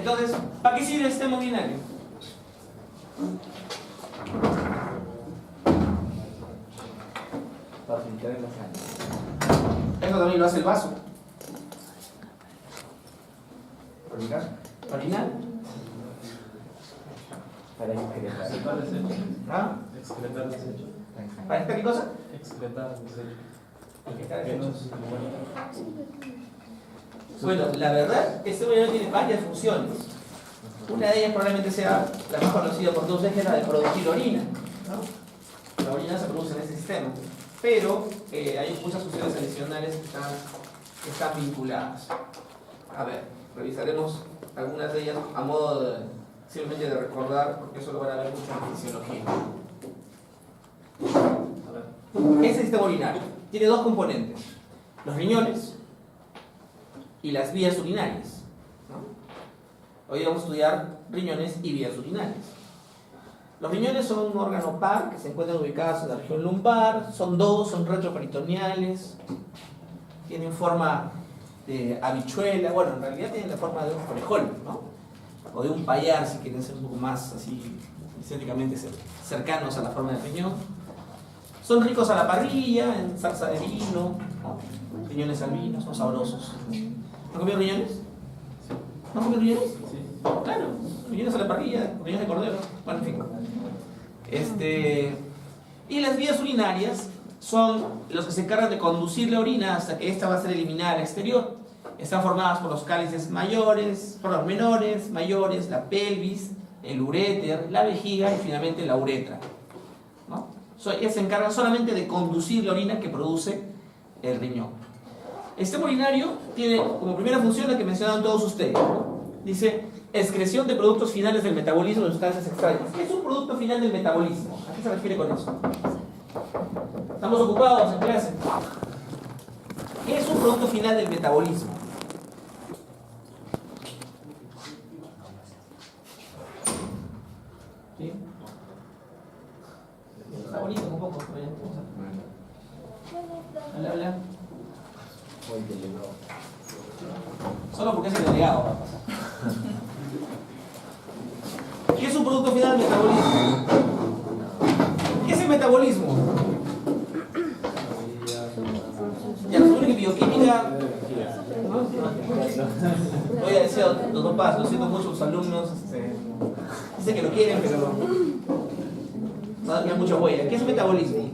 Entonces, ¿para qué sirve el sistema urinario? Para filtrar la sangre. Eso también lo hace el vaso. ¿Para orinar? ¿Para orinar? Para excretar. Excretar desecho. ¿Ah? Excretar desecho. ¿Para esta qué cosa? Excretar desecho. Excretar No desecho. se supone. Bueno, la verdad, este urinario tiene varias funciones. Una de ellas probablemente sea la más conocida por todos ustedes, que es la de producir orina, ¿no? La orina se produce en ese sistema, pero hay muchas funciones adicionales que están vinculadas. A ver, revisaremos algunas de ellas a modo simplemente de recordar, porque eso lo van a ver mucho en fisiología. A ver. Ese sistema urinario tiene dos componentes: los riñones y las vías urinarias, ¿no? Hoy vamos a estudiar riñones y vías urinarias. Los riñones son un órgano par que se encuentran ubicados en la región lumbar, son dos, son retroperitoneales, tienen forma de habichuela, bueno, en realidad tienen la forma de un frijol, ¿no? O de un payar, si quieren ser un poco más así, estéticamente cercanos a la forma del riñón. Son ricos a la parrilla, en salsa de vino, ¿no? Riñones albinos, son sabrosos. ¿No comido riñones? ¿No comido riñones? Sí. Claro, riñones a la parrilla, riñones de cordero, bueno, en fin. Y las vías urinarias son los que se encargan de conducir la orina hasta que ésta va a ser eliminada al exterior. Están formadas por los cálices mayores, por los menores, mayores, la pelvis, el uréter, la vejiga y finalmente la uretra, ¿no? Ellas se encargan solamente de conducir la orina que produce el riñón. El sistema urinario tiene como primera función la que mencionaron todos ustedes, ¿no? Dice, excreción de productos finales del metabolismo de sustancias extrañas. ¿Qué es un producto final del metabolismo? ¿A qué se refiere con eso? Estamos ocupados en clase. ¿Qué es un producto final del metabolismo? ¿Sí? Está bonito un poco. Habla. Solo porque es el delegado va a pasar. ¿Qué es un producto final del metabolismo? ¿Qué es el metabolismo? Ya, supone que bioquímica. Voy a decir a los dos pasos, lo siento mucho, los alumnos dicen que lo quieren, pero no dan mucha huella. ¿Qué es metabolismo?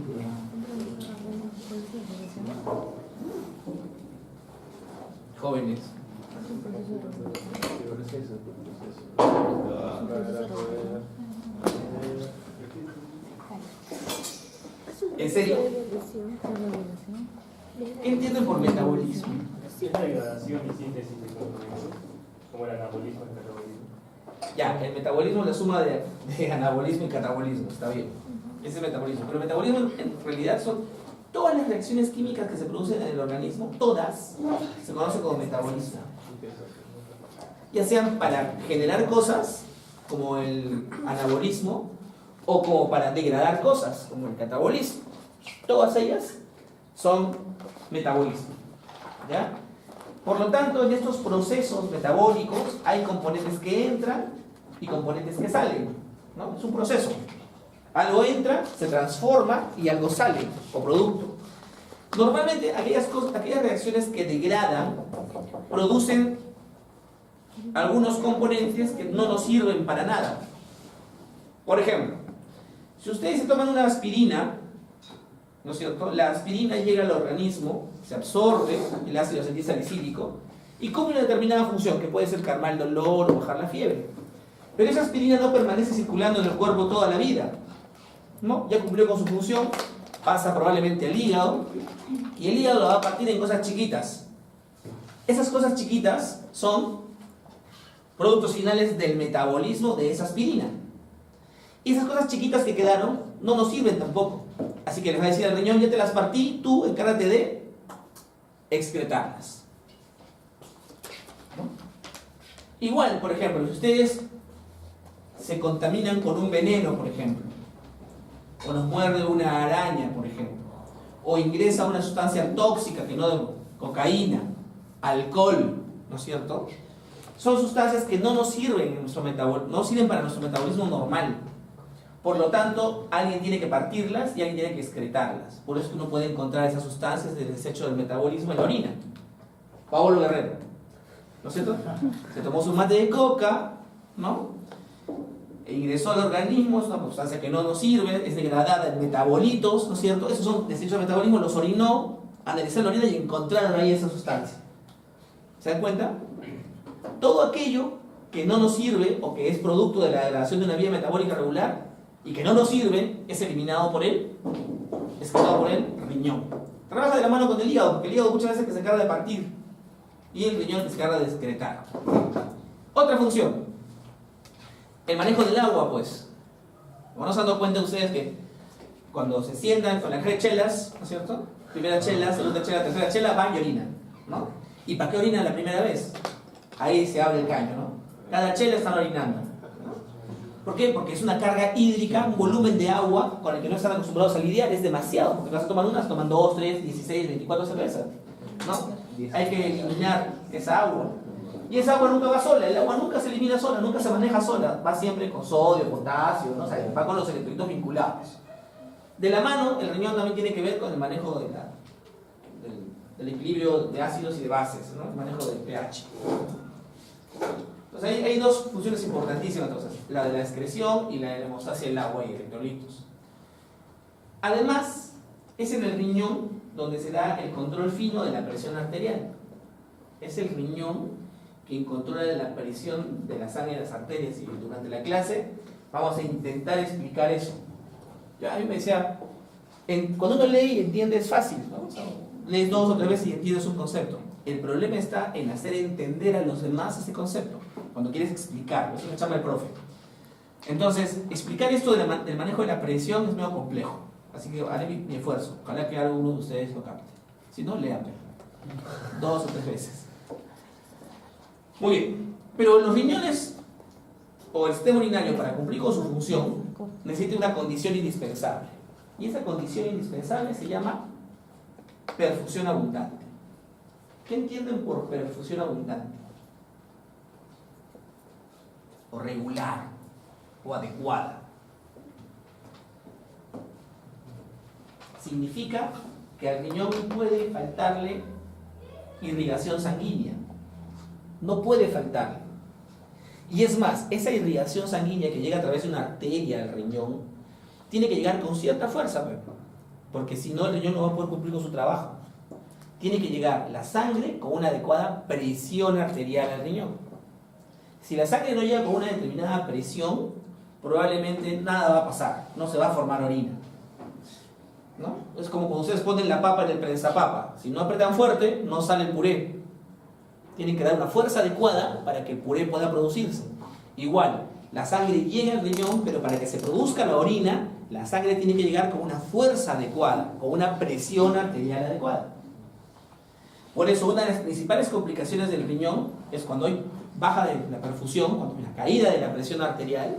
Jóvenes. ¿En serio? ¿Qué entienden por metabolismo? Es la degradación y síntesis de como el anabolismo y el catabolismo. Ya, el metabolismo es la suma de anabolismo y catabolismo, está bien. Ese es el metabolismo. Pero el metabolismo en realidad son todas las reacciones químicas que se producen en el organismo, todas se conocen como metabolismo. Ya sean para generar cosas, como el anabolismo, o como para degradar cosas, como el catabolismo. Todas ellas son metabolismo, ¿ya? Por lo tanto, en estos procesos metabólicos hay componentes que entran y componentes que salen, ¿no? Es un proceso. Algo entra, se transforma y algo sale, o producto. Normalmente aquellas reacciones que degradan producen algunos componentes que no nos sirven para nada. Por ejemplo, si ustedes se toman una aspirina, ¿no es cierto? La aspirina llega al organismo, se absorbe el ácido acetilsalicílico y cumple una determinada función, que puede ser calmar el dolor o bajar la fiebre. Pero esa aspirina no permanece circulando en el cuerpo toda la vida, ¿no? Ya cumplió con su función, pasa probablemente al hígado y el hígado lo va a partir en cosas chiquitas. Esas cosas chiquitas son productos finales del metabolismo de esa aspirina. Y esas cosas chiquitas que quedaron no nos sirven tampoco. Así que les va a decir al riñón, ya te las partí, tú encárgate de excretarlas, ¿no? Igual, por ejemplo, si ustedes se contaminan con un veneno, por ejemplo, o nos muerde una araña, por ejemplo, o ingresa una sustancia tóxica que no, cocaína, alcohol, ¿no es cierto? son sustancias que no nos sirven en nuestro no sirven para nuestro metabolismo normal. Por lo tanto, alguien tiene que partirlas y alguien tiene que excretarlas. Por eso uno puede encontrar esas sustancias del desecho del metabolismo en la orina. Pablo Guerrero, ¿no es cierto? Se tomó su mate de coca, ¿no? E ingresó al organismo, es una sustancia que no nos sirve, es degradada en metabolitos, ¿no es cierto? Esos son desechos del metabolismo, los orinó, analizaron la orina y encontraron ahí esa sustancia. ¿Se dan cuenta? Todo aquello que no nos sirve o que es producto de la degradación de una vía metabólica regular y que no nos sirve es eliminado por el riñón. Trabaja de la mano con el hígado, porque el hígado muchas veces que se encarga de partir y el riñón se encarga de excretar. Otra función, el manejo del agua, pues. Como no se han dado cuenta ustedes que cuando se sientan con las chelas, ¿no es cierto? Primera chela, segunda chela, tercera chela, van y orinan, ¿no? ¿Y para qué orinan la primera vez? Ahí se abre el caño, ¿no? Cada chela están orinando, ¿no? ¿Por qué? Porque es una carga hídrica, un volumen de agua con el que no están acostumbrados a lidiar, es demasiado, porque vas a tomar unas, toman 2, 3, 16, 24 cervezas, ¿no? Hay que eliminar esa agua. Y esa agua nunca va sola, el agua nunca se elimina sola, nunca se maneja sola, va siempre con sodio, potasio, ¿no? O sea, va con los electrolitos vinculados. De la mano, el riñón también tiene que ver con el manejo del equilibrio de ácidos y de bases, ¿no? El manejo del pH. Entonces hay dos funciones importantísimas, entonces, la de la excreción y la de la hemostasia del agua y electrolitos. Además, es en el riñón donde se da el control fino de la presión arterial. Es el riñón quien controla la presión de la sangre en las arterias, y durante la clase vamos a intentar explicar eso. Ya, a mí me decía, cuando uno lee y entiende es fácil, ¿no? O sea, lees 2 o 3 veces y entiendes un concepto. El problema está en hacer entender a los demás ese concepto, cuando quieres explicarlo, eso me llama el profe. Entonces, explicar esto del manejo de la presión es medio complejo, así que haré mi esfuerzo, ojalá que alguno de ustedes lo capte. Si no, léanme 2 o 3 veces. Muy bien, pero los riñones o el sistema urinario, para cumplir con su función, necesita una condición indispensable. Y esa condición indispensable se llama perfusión abundante. ¿Qué entienden por perfusión abundante? O regular, o adecuada. Significa que al riñón no puede faltarle irrigación sanguínea. No puede faltarle. Y es más, esa irrigación sanguínea que llega a través de una arteria al riñón tiene que llegar con cierta fuerza, porque si no el riñón no va a poder cumplir con su trabajo. Tiene que llegar la sangre con una adecuada presión arterial al riñón. Si la sangre no llega con una determinada presión, probablemente nada va a pasar, no se va a formar orina, ¿no? Es como cuando ustedes ponen la papa en el prensapapa, si no apretan fuerte, no sale el puré. Tienen que dar una fuerza adecuada para que el puré pueda producirse. Igual, la sangre llega al riñón, pero para que se produzca la orina, la sangre tiene que llegar con una fuerza adecuada, con una presión arterial adecuada. Por eso, una de las principales complicaciones del riñón es cuando hay baja de la perfusión, cuando hay una caída de la presión arterial,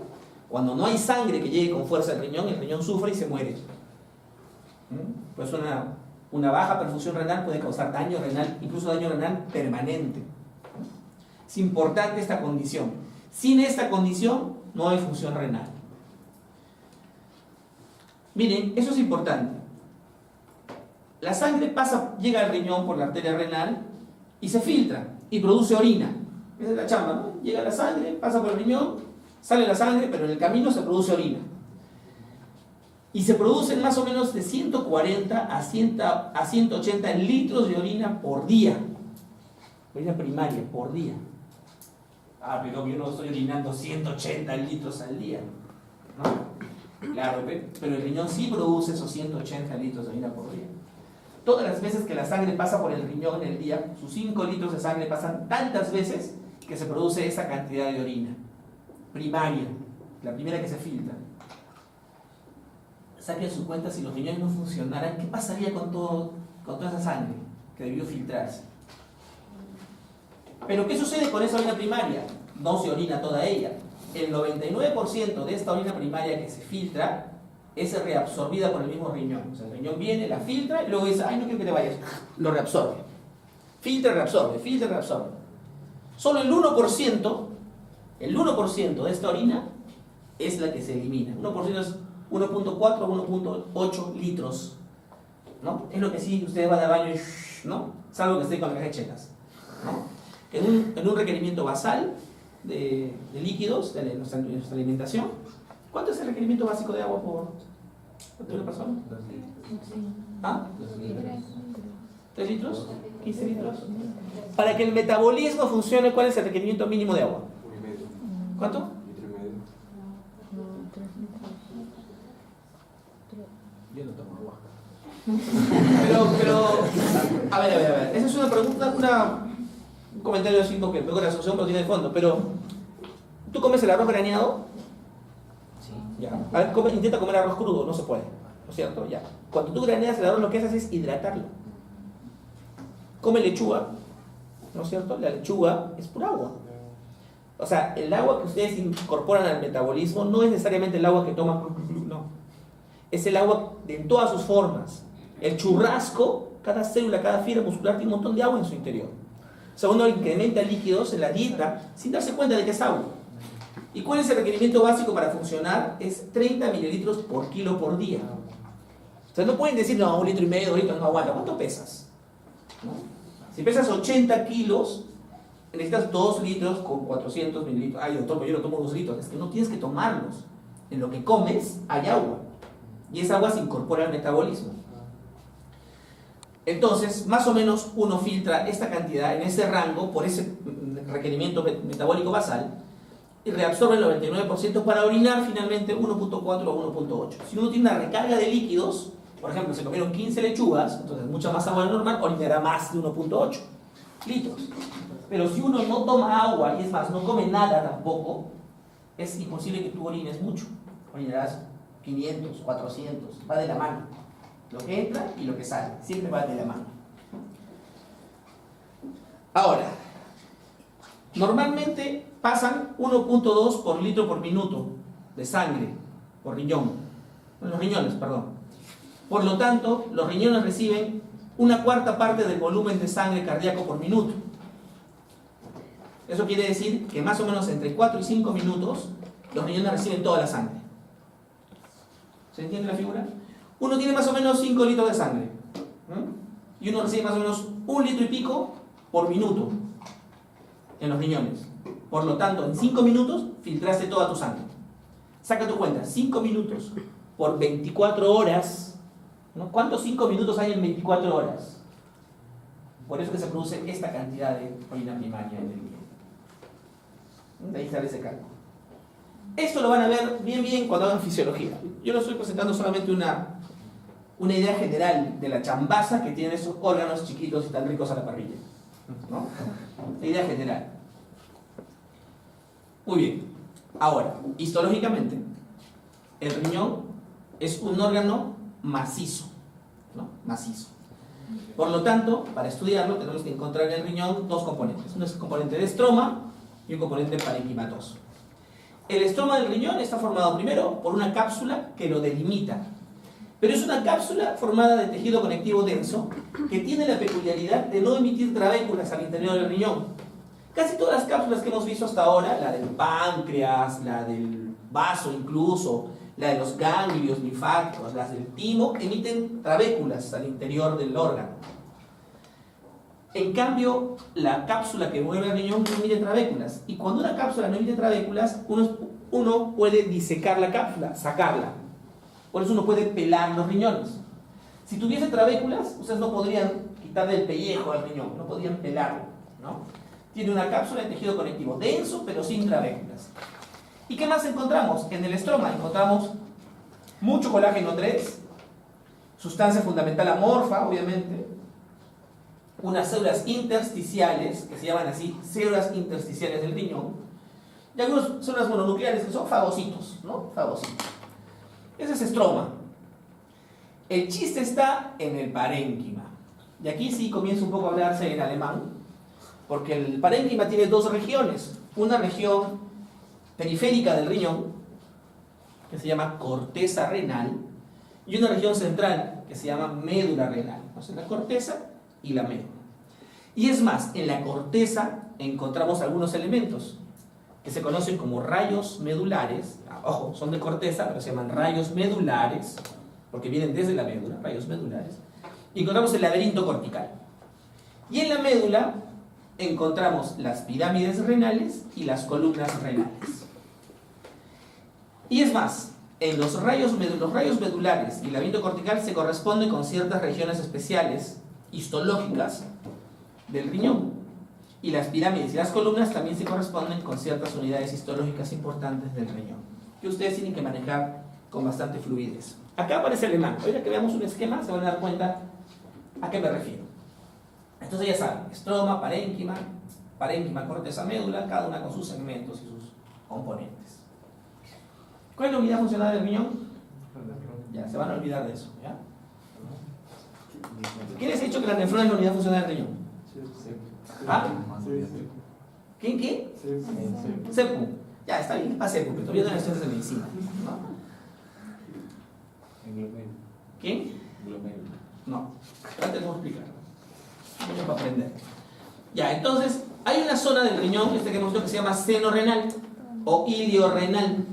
cuando no hay sangre que llegue con fuerza al riñón, el riñón sufre y se muere. Pues una baja perfusión renal puede causar daño renal, incluso daño renal permanente. Es importante esta condición. Sin esta condición no hay función renal. Miren, eso es importante. La sangre llega al riñón por la arteria renal y se filtra y produce orina. Esa es la chamba, ¿no? Llega la sangre, pasa por el riñón, sale la sangre, pero en el camino se produce orina. Y se producen más o menos de 140 a 180 litros de orina por día. Orina primaria, por día. Ah, pero yo no estoy orinando 180 litros al día, ¿no? Claro, pero el riñón sí produce esos 180 litros de orina por día. Todas las veces que la sangre pasa por el riñón en el día, sus 5 litros de sangre pasan tantas veces que se produce esa cantidad de orina primaria, la primera que se filtra. Saquen su cuenta, si los riñones no funcionaran, ¿qué pasaría con toda esa sangre que debió filtrarse? Pero ¿qué sucede con esa orina primaria? No se orina toda ella. El 99% de esta orina primaria que se filtra es reabsorbida por el mismo riñón. O sea, el riñón viene, la filtra y luego dice, ay, no quiero que te vayas. Lo reabsorbe. Filtra, reabsorbe, filtra, reabsorbe. Solo el 1% de esta orina es la que se elimina. 1% es 1.4 a 1.8 litros, ¿no? Es lo que sí ustedes van al baño y ¿no? Salvo que estén con la caja de chelas, ¿no? En un requerimiento basal de líquidos de nuestra alimentación, ¿cuánto es el requerimiento básico de agua por una persona? 2 litros. ¿Ah? 2 litros. ¿3 litros? ¿15 litros? Para que el metabolismo funcione, ¿cuál es el requerimiento mínimo de agua? 1,5 ¿Cuánto? litro y medio. Yo no tomo agua. Pero, a ver. Esa es una pregunta, un comentario así que pego la asociación, pero tiene de fondo. Pero, ¿tú comes el arroz graneado? Sí. Ya. A ver, intenta comer arroz crudo, no se puede. ¿No es cierto? Ya. Cuando tú graneas el arroz, lo que haces es hidratarlo. Come lechuga, ¿no es cierto? La lechuga es pura agua. O sea, el agua que ustedes incorporan al metabolismo no es necesariamente el agua que toman, no. Es el agua en todas sus formas. El churrasco, cada célula, cada fibra muscular tiene un montón de agua en su interior. O sea, uno incrementa líquidos en la dieta sin darse cuenta de que es agua. ¿Y cuál es el requerimiento básico para funcionar? Es 30 mililitros por kilo por día. O sea, no pueden decir, no, 1,5 litros, 2 litros, no aguanta. ¿Cuánto pesas? ¿No? Si pesas 80 kilos, necesitas 2 litros con 400 mililitros. Ay, doctor, yo no tomo 2 litros. Es que no tienes que tomarlos. En lo que comes hay agua. Y esa agua se incorpora al metabolismo. Entonces, más o menos uno filtra esta cantidad en ese rango por ese requerimiento metabólico basal y reabsorbe el 99% para orinar finalmente 1.4 o 1.8. Si uno tiene una recarga de líquidos, por ejemplo, se comieron 15 lechugas, entonces mucha más agua de lo normal, orinará más de 1.8 litros. Pero si uno no toma agua y es más, no come nada tampoco, es imposible que tú orines mucho. Orinarás 500, 400, va de la mano. Lo que entra y lo que sale, siempre va de la mano. Ahora, normalmente pasan 1.2 por litro por minuto de sangre por riñón. Los riñones, perdón. Por lo tanto, los riñones reciben 1/4 parte del volumen de sangre cardíaco por minuto. Eso quiere decir que más o menos entre 4 y 5 minutos los riñones reciben toda la sangre. ¿Se entiende la figura? Uno tiene más o menos 5 litros de sangre. Y uno recibe más o menos 1 litro y pico por minuto en los riñones. Por lo tanto, en 5 minutos filtraste toda tu sangre. Saca tu cuenta, 5 minutos por 24 horas. ¿No? ¿Cuántos 5 minutos hay en 24 horas? Por eso que se produce esta cantidad de orina primaria en el día. De ahí sale ese cálculo. Esto lo van a ver bien cuando hagan fisiología. Yo les estoy presentando solamente una idea general de la chambaza que tienen esos órganos chiquitos y tan ricos a la parrilla, ¿no? La idea general. Muy bien. Ahora, histológicamente, el riñón es un órgano macizo, ¿no? Macizo. Por lo tanto, para estudiarlo tenemos que encontrar en el riñón dos componentes. Uno es el componente de estroma y un componente parenquimatoso. El estroma del riñón está formado primero por una cápsula que lo delimita. Pero es una cápsula formada de tejido conectivo denso que tiene la peculiaridad de no emitir trabéculas al interior del riñón. Casi todas las cápsulas que hemos visto hasta ahora, la del páncreas, la del vaso incluso, la de los ganglios linfáticos, las del timo, emiten trabéculas al interior del órgano. En cambio, la cápsula que mueve el riñón no emite trabéculas. Y cuando una cápsula no emite trabéculas, uno puede disecar la cápsula, sacarla. Por eso uno puede pelar los riñones. Si tuviese trabéculas, ustedes no podrían quitarle el pellejo al riñón, no podrían pelarlo, ¿no? Tiene una cápsula de tejido conectivo denso, pero sin trabéculas. ¿Y qué más encontramos? En el estroma encontramos mucho colágeno 3, sustancia fundamental amorfa, obviamente, unas células intersticiales, que se llaman así, células intersticiales del riñón, y algunas células mononucleares que son fagocitos, ¿no? Fagocitos. Ese es estroma. El chiste está en el parénquima. Y aquí sí comienza un poco a hablarse en alemán, porque el parénquima tiene dos regiones. Una región periférica del riñón, que se llama corteza renal, y una región central, que se llama médula renal. O sea, la corteza y la médula. Y es más, en la corteza encontramos algunos elementos que se conocen como rayos medulares. Ojo, son de corteza, pero se llaman rayos medulares, porque vienen desde la médula, rayos medulares. Y encontramos el laberinto cortical. Y en la médula encontramos las pirámides renales y las columnas renales. Y es más, en los rayos medulares y el laberinto cortical se corresponden con ciertas regiones especiales, histológicas, del riñón. Y las pirámides y las columnas también se corresponden con ciertas unidades histológicas importantes del riñón, que ustedes tienen que manejar con bastante fluidez. Acá aparece el alemán. Ahorita que veamos un esquema se van a dar cuenta a qué me refiero. Entonces ya saben, estroma, parénquima, corteza, médula, cada una con sus segmentos y sus componentes. ¿Cuál es la unidad funcional del riñón? Ya, se van a olvidar de eso, ¿ya? ¿Quién les ha dicho que la nefrona es la unidad funcional del riñón? ¿Ah? ¿Quién qué? Sepu. Ya, está bien, para Sepu, pero todavía no hay estudios de medicina, ¿no? ¿Quién? No, ahora te lo voy a explicar. Mucho para aprender. Ya, entonces, hay una zona del riñón, que hemos visto, que se llama seno renal o ilio renal.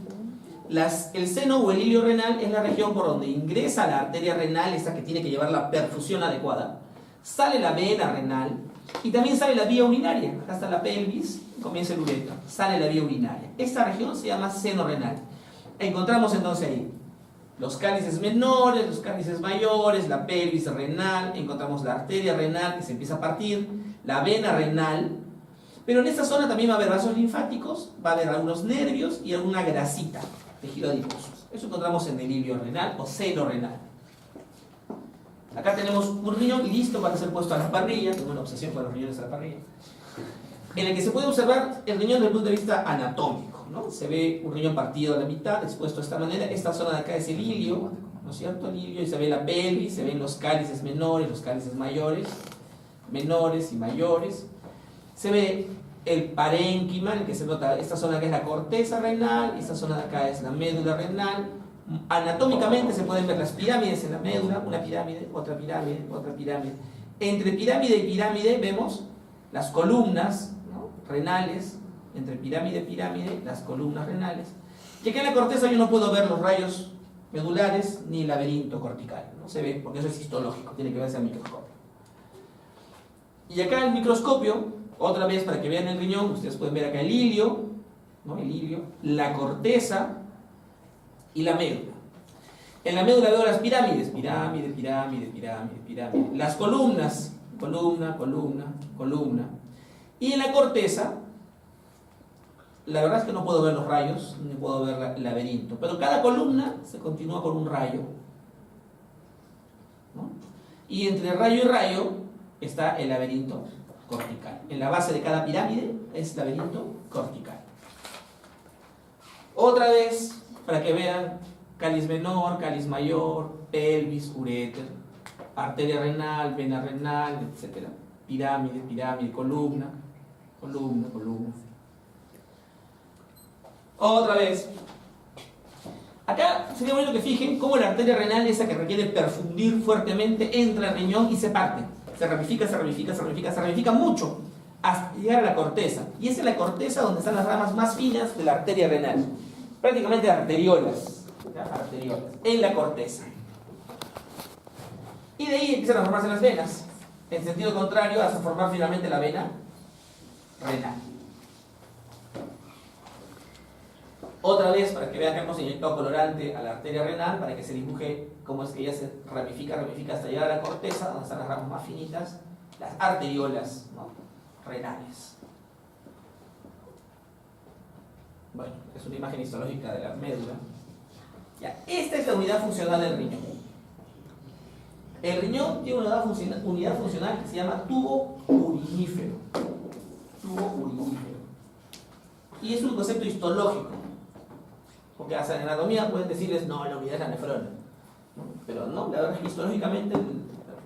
El seno o el ilio renal es la región por donde ingresa la arteria renal, esta que tiene que llevar la perfusión adecuada. Sale la vena renal y también sale la vía urinaria. Acá está la pelvis, comienza el uretra, sale la vía urinaria. Esta región se llama seno renal. Encontramos entonces ahí los cálices menores, los cálices mayores, la pelvis renal, encontramos la arteria renal que se empieza a partir, la vena renal, pero en esta zona también va a haber vasos linfáticos, va a haber algunos nervios y alguna grasita, tejido adiposo. Eso encontramos en el ilio renal o seno renal. Acá tenemos un riñón listo para ser puesto a la parrilla, tengo una obsesión con los riñones a la parrilla, en el que se puede observar el riñón desde el punto de vista anatómico, ¿no? Se ve un riñón partido a la mitad, expuesto de esta manera. Esta zona de acá es el ilio, ¿no es cierto? El ilio, y se ve la pelvis, se ven los cálices menores, los cálices mayores, menores y mayores. Se ve el parénquima, en el que se nota esta zona que es la corteza renal, esta zona de acá es la médula renal. Anatómicamente se pueden ver las pirámides en la médula, una pirámide, otra pirámide, otra pirámide. Entre pirámide y pirámide vemos las columnas, ¿no?, renales. Entre pirámide y pirámide, las columnas renales. Y acá en la corteza yo no puedo ver los rayos medulares ni el laberinto cortical. No se ve porque eso es histológico, tiene que verse al microscopio. Y acá el microscopio, otra vez para que vean el riñón, ustedes pueden ver acá el ilio, ¿no?, el ilio, la corteza y la médula. En la médula veo las pirámides, pirámide, pirámide, pirámide, pirámide. Las columnas, columna, columna, columna. Y en la corteza, la verdad es que no puedo ver los rayos, ni puedo ver el laberinto, pero cada columna se continúa con un rayo, ¿no? Y entre rayo y rayo está el laberinto cortical. En la base de cada pirámide es laberinto cortical. Otra vez, para que vean, cáliz menor, cáliz mayor, pelvis, uréter, arteria renal, vena renal, etc. Pirámide, pirámide, columna, columna, columna. Otra vez. Acá sería bueno que fijen cómo la arteria renal, esa que requiere perfundir fuertemente, entra al riñón y se parte. Se ramifica, se ramifica, se ramifica, se ramifica mucho hasta llegar a la corteza. Y esa es la corteza donde están las ramas más finas de la arteria renal. Prácticamente arteriolas. ¿Ya? Arteriolas. En la corteza. Y de ahí empiezan a formarse las venas. En sentido contrario, hasta formar finalmente la vena renal. Otra vez, para que vean que hemos inyectado colorante a la arteria renal, para que se dibuje cómo es que ella se ramifica, ramifica hasta llegar a la corteza, donde están las ramas más finitas, las arteriolas, ¿no?, renales. Bueno, es una imagen histológica de la médula. Ya, esta es la unidad funcional del riñón. El riñón tiene una unidad funcional que se llama tubo urinífero. Tubo urinífero. Y es un concepto histológico. Porque hasta en anatomía pueden decirles, no, la unidad es la nefrona. ¿No? Pero no, la verdad es que histológicamente la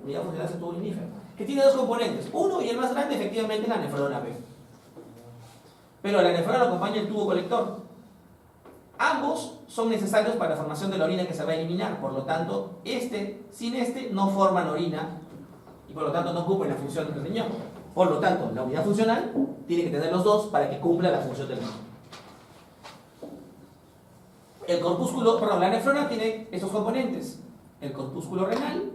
unidad funcional es el tubo urinífero, que tiene dos componentes. Uno, y el más grande, efectivamente, es la nefrona B. Pero a la nefrona lo acompaña el tubo colector. Ambos son necesarios para la formación de la orina que se va a eliminar. Por lo tanto, sin este no forman orina y por lo tanto no cumplen la función del riñón. Por lo tanto, la unidad funcional tiene que tener los dos para que cumpla la función del nervio. El corpúsculo, perdón, la nefrona tiene estos componentes: el corpúsculo renal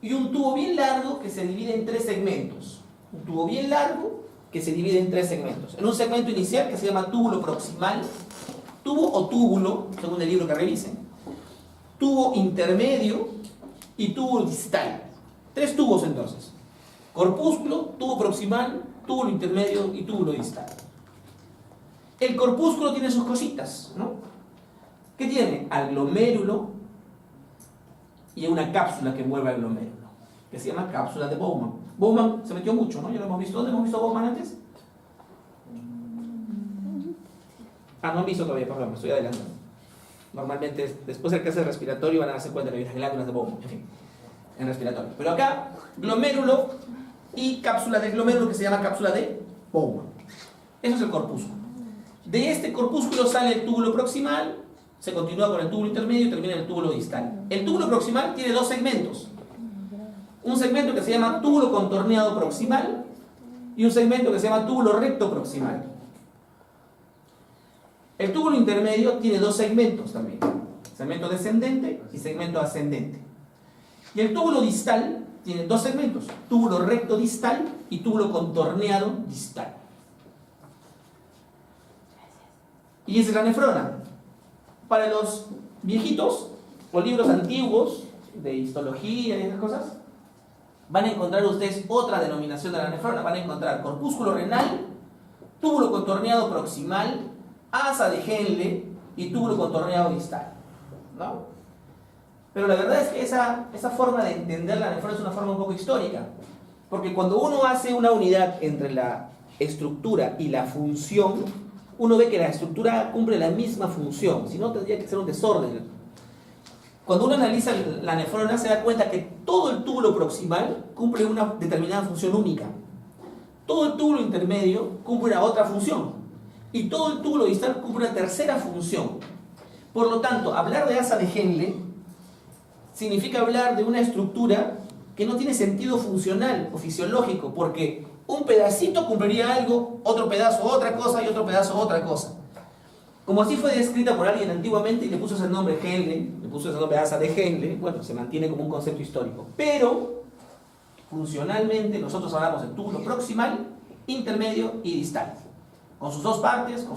y un tubo bien largo que se divide en 3 segmentos. Un tubo bien largo que se divide en 3 segmentos. En un segmento inicial que se llama túbulo proximal, tubo o túbulo, según el libro que revisen, tubo intermedio y túbulo distal. 3 tubos entonces: corpúsculo, tubo proximal, túbulo intermedio y túbulo distal. El corpúsculo tiene sus cositas, ¿no? ¿Qué tiene? Al glomérulo y una cápsula que envuelve al glomérulo, que se llama cápsula de Bowman. Bowman se metió mucho, ¿no? Ya lo hemos visto. ¿Dónde hemos visto a Bowman antes? No han visto todavía, perdón, me estoy adelantando. Normalmente, después del cáncer respiratorio van a darse cuenta de las glándulas de Bowman, en fin, en respiratorio. Pero acá, glomérulo y cápsula del glomérulo que se llama cápsula de Bowman. Eso es el corpúsculo. De este corpúsculo sale el túbulo proximal, se continúa con el túbulo intermedio y termina en el túbulo distal. El túbulo proximal tiene 2 segmentos. Un segmento que se llama túbulo contorneado proximal y un segmento que se llama túbulo recto proximal. El túbulo intermedio tiene 2 segmentos también: segmento descendente y segmento ascendente. Y el túbulo distal tiene 2 segmentos: túbulo recto distal y túbulo contorneado distal. Y esa es la nefrona. Para los viejitos o libros antiguos de histología y esas cosas, van a encontrar ustedes otra denominación de la nefrona. Van a encontrar corpúsculo renal, túbulo contorneado proximal, asa de Henle y túbulo contorneado distal, ¿no? Pero la verdad es que esa forma de entender la nefrona es una forma un poco histórica, porque cuando uno hace una unidad entre la estructura y la función, uno ve que la estructura cumple la misma función, si no tendría que ser un desorden. Cuando uno analiza la nefrona se da cuenta que todo el túbulo proximal cumple una determinada función única, todo el túbulo intermedio cumple una otra función y todo el túbulo distal cumple una tercera función. Por lo tanto, hablar de asa de Henle significa hablar de una estructura que no tiene sentido funcional o fisiológico, porque un pedacito cumpliría algo, otro pedazo otra cosa y otro pedazo otra cosa. Como así fue descrita por alguien antiguamente y le puso ese nombre Henle, le puso ese nombre asa de Henle, bueno, se mantiene como un concepto histórico. Pero, funcionalmente, nosotros hablamos de túbulo proximal, intermedio y distal, con sus dos partes,